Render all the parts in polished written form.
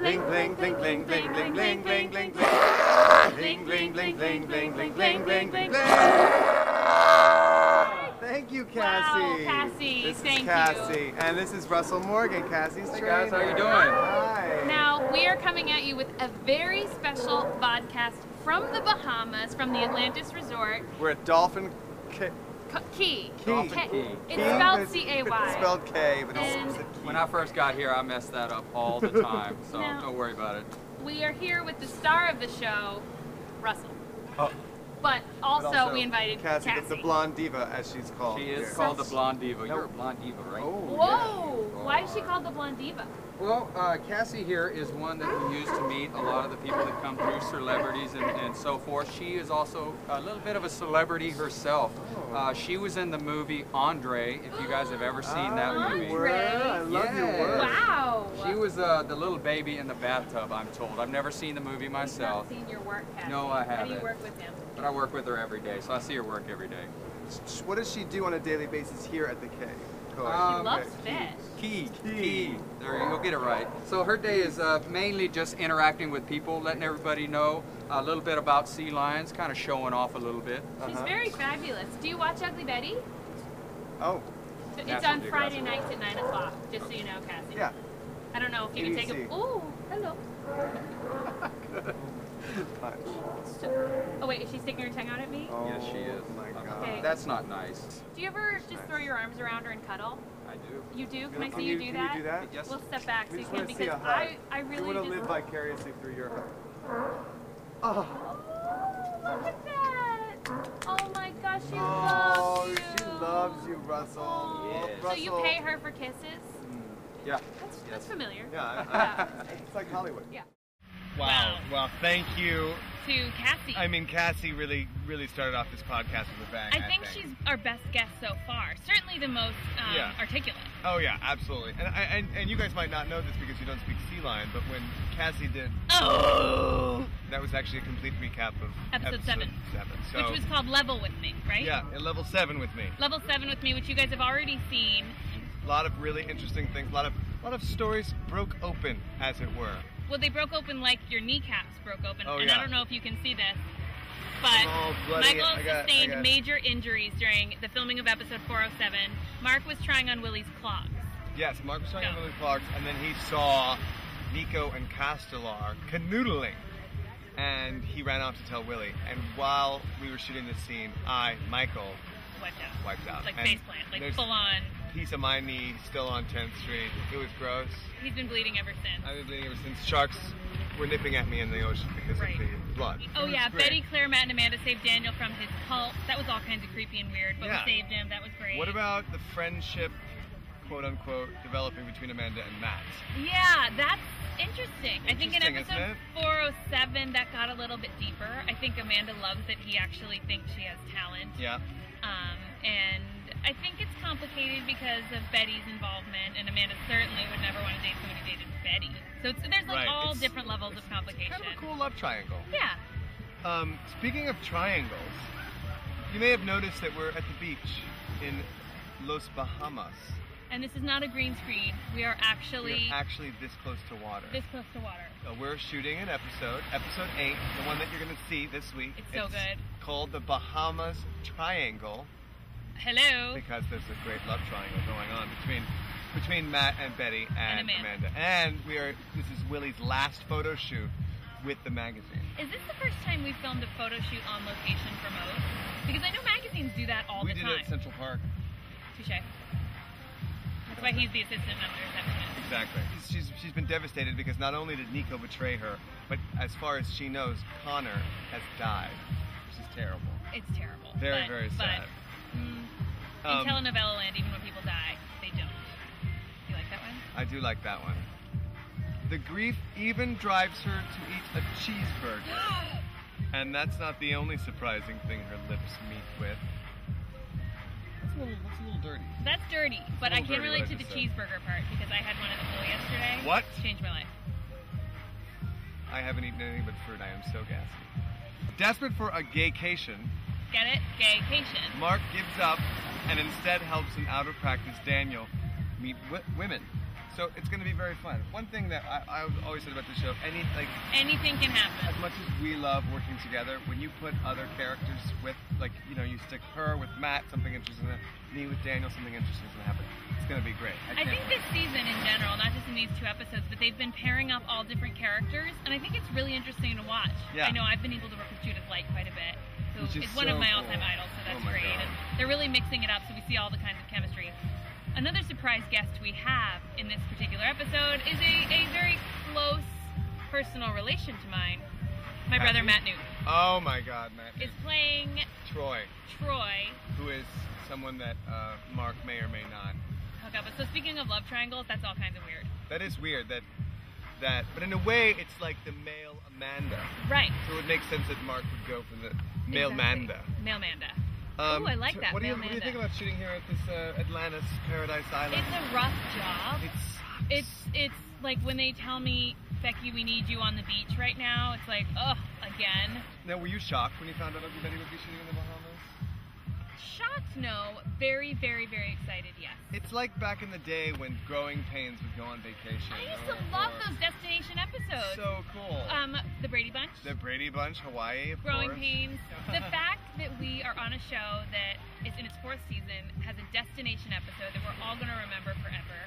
bling bling bling bling bling bling bling bling bling bling bling bling bling bling bling bling bling bling. Thank you, Cassie. Wow, Cassie. This Thank is Cassie, and this is Russell Morgan, Cassie's trainer. Guys, how you doing? Hi. Now, we are coming at you with a very special podcast from the Bahamas, from the Atlantis Resort. We're at Dolphin Key. Dolphin Key. It's spelled C-A-Y. It's spelled K, but And- it's Key. When I first got here, I messed that up all the time, so No. don't worry about it. We are here with the star of the show, Russell. Oh. But also, But we invited Cassie, Cassie. the blonde diva, as she's called. She is here. called the Blonde Diva. You're a Blonde Diva, right? Oh, Whoa! Why is she called the Blonde Diva? Well, Cassie here is one that we use to meet a lot of the people that come through, celebrities and so forth. She is also a little bit of a celebrity herself. She was in the movie Andre, if you guys have ever seen that movie. Andre. I love your Yeah. work. Wow! She was the little baby in the bathtub, I'm told. I've never seen the movie I've not myself, seen your work, Cassie. No, I How do you haven't. work with him? but I work with her every day, so I see her work every day. What does she do on a daily basis here at the K? She loves fish. Key. There, you'll get it right. So her day is mainly just interacting with people, letting everybody know a little bit about sea lions, kind of showing off a little bit. She's very fabulous. Do you watch Ugly Betty? Oh, It's National on Friday Geographic. nights at 9 o'clock, just so you know, Cassie. yeah. I don't know if you can take a... ABC. Oh, hello. Punch. Oh, wait, is she sticking her tongue out at me? Oh, Yes, she is. my God. Okay. That's not nice. Do you ever just throw your arms around her and cuddle? I do. You do? Can I Can see you do can that? you do that? Yes. We'll step back so We you just can, want to see because a hug. I We really want to just... live vicariously through your hug. Oh. Oh, look at that! Oh my gosh, she Oh, loves you! she loves you, Russell. Oh. Yes. So you pay her for kisses? Yeah. That's familiar. Yeah, it's like Hollywood. Yeah. Wow. Well, thank you. To Cassie. I mean, Cassie really started off this podcast with a bang. I think she's our best guest so far. Certainly the most Yeah. articulate. Oh yeah, absolutely. And you guys might not know this because you don't speak sea lion, but when Cassie did, that was actually a complete recap of Episode 7. So Which was called Level With Me, right? yeah, at level 7 with me. Level 7 with me, which you guys have already seen. A lot of really interesting things. A lot of stories broke open, as it were. Well, they broke open like your kneecaps broke open. Oh, and yeah. I don't know if you can see this, but Oh, bloody, Michael I got- sustained major injuries during the filming of episode 407. Mark was trying on Willie's clogs. Yes, Mark was talking No. about Lily Clark, and then he saw Nico and Castellar canoodling, and he ran off to tell Willie. And while we were shooting this scene, Michael, wiped out. Like And faceplant, like there's full on. a piece of my knee still on 10th Street. It was gross. He's been bleeding ever since. I've been bleeding ever since. Sharks were nipping at me in the ocean because Right. of the blood. Oh It was yeah, great. Betty, Claire, Matt, and Amanda saved Daniel from his cult. That was all kinds of creepy and weird, but Yeah. we saved him. That was great. What about the friendship, quote unquote, developing between Amanda and Matt? Yeah, that's interesting. I think in Interesting, episode isn't 407 that got a little bit deeper. I think Amanda loves that he actually thinks she has talent. Yeah. And I think it's complicated because of Betty's involvement, and Amanda certainly would never want to date somebody who dated Betty. So there's like Right, all it's- different levels of complication. Kind of a cool love triangle. Yeah. Speaking of triangles, you may have noticed that we're at the beach in Los Bahamas. And this is not a green screen. We are actually We're actually this close to water. this close to water. We're shooting an episode 8, the one that you're going to see this week. It's so good. Called the Bahamas Triangle Hello. because there's a great love triangle going on between Matt and Betty and Amanda. And this is Willie's last photo shoot with the magazine. Is this the first time we filmed a photo shoot on location for Moe's? Because I know magazines do that all we the did time. it at Central Park. Touche. That's why he's the assistant, not the receptionist. Exactly. She's been devastated because not only did Nico betray her, but as far as she knows, Connor has died, which is terrible. It's terrible. Very, very sad. In Um, telenovela land, even when people die, they don't. You like that one? I do like that one. The grief even drives her to eat a cheeseburger. And that's not the only surprising thing her lips meet with. That's a little dirty. That's dirty, but a I little can dirty relate what I to the just said. cheeseburger part because I had one at the pool yesterday. What? Changed my life. I haven't eaten anything but fruit. I am so gassy. Desperate for a gaycation, Get it? Gaycation. Mark gives up and instead helps an out-of-practice Daniel meet women. So it's going to be very fun. One thing that I always said about the show, Anything can happen. as much as we love working together, when you put other characters with, you stick her with Matt, something interesting, me with Daniel, something interesting is going to happen. It's going to be great. I think this season in general, not just in these 2 episodes, but they've been pairing up all different characters, and I think it's really interesting to watch. Yeah. I know I've been able to work with Judith Light quite a bit, who Which is is one of so my cool. all-time idols, so that's Oh my great. God. And they're really mixing it up, so we see all the kinds of chemistry. Another surprise guest we have in this particular episode is a very close personal relation to mine. My brother Matt Newton Oh my God, Matt. is playing Troy, Troy. who is someone that Mark may or may not. Hook up. So speaking of love triangles, that's all kinds of weird. That is weird. But in a way, it's like the male Amanda. Right. So it makes sense that Mark would go for the male Exactly. Manda. Male Manda. Ooh, I like so that, What do you male Manda. think about shooting here at this Atlantis Paradise Island? It's a rough job. It sucks. It's like when they tell me, Becky, we need you on the beach right now. It's like, ugh, again. Now, were you shocked when you found out that Betty would be shooting in the Bahamas? Shocked, no. Very, very, very excited, yes. It's like back in the day when Growing Pains would go on vacation. I used to love those destination episodes. So cool. The Brady Bunch, The Brady Bunch, Hawaii, of Growing course. Pains. The fact that we are on a show that is in its 4th season, has a destination episode that we're all going to remember forever.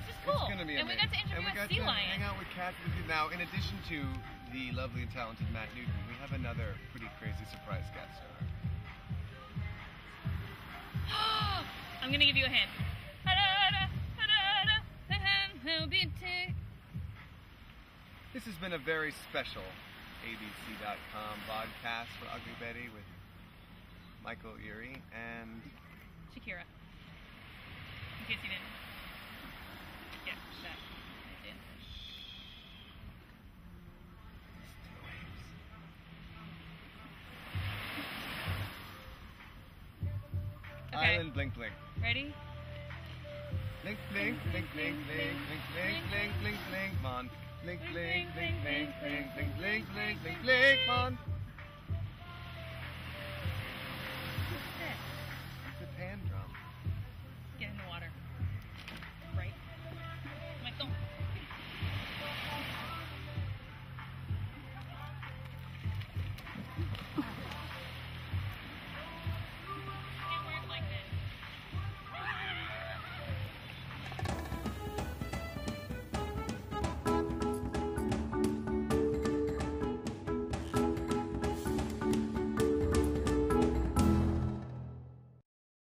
It's just cool. It's gonna be and we got to amazing. interview And we a got sea to lion. hang out with Kat. Now, in addition to the lovely and talented Matt Newton, we have another pretty crazy surprise guest. I'm gonna give you a hint. This has been a very special ABC.com podcast for Ugly Betty with Michael Erie and Shakira. In case you didn't. Yeah, that. I did. Okay. Island Blink Blink. Ready? Blink blink blink blink blink blink blink blink blink blink mon. Blink blink blink blink blink blink blink blink blink blink mon.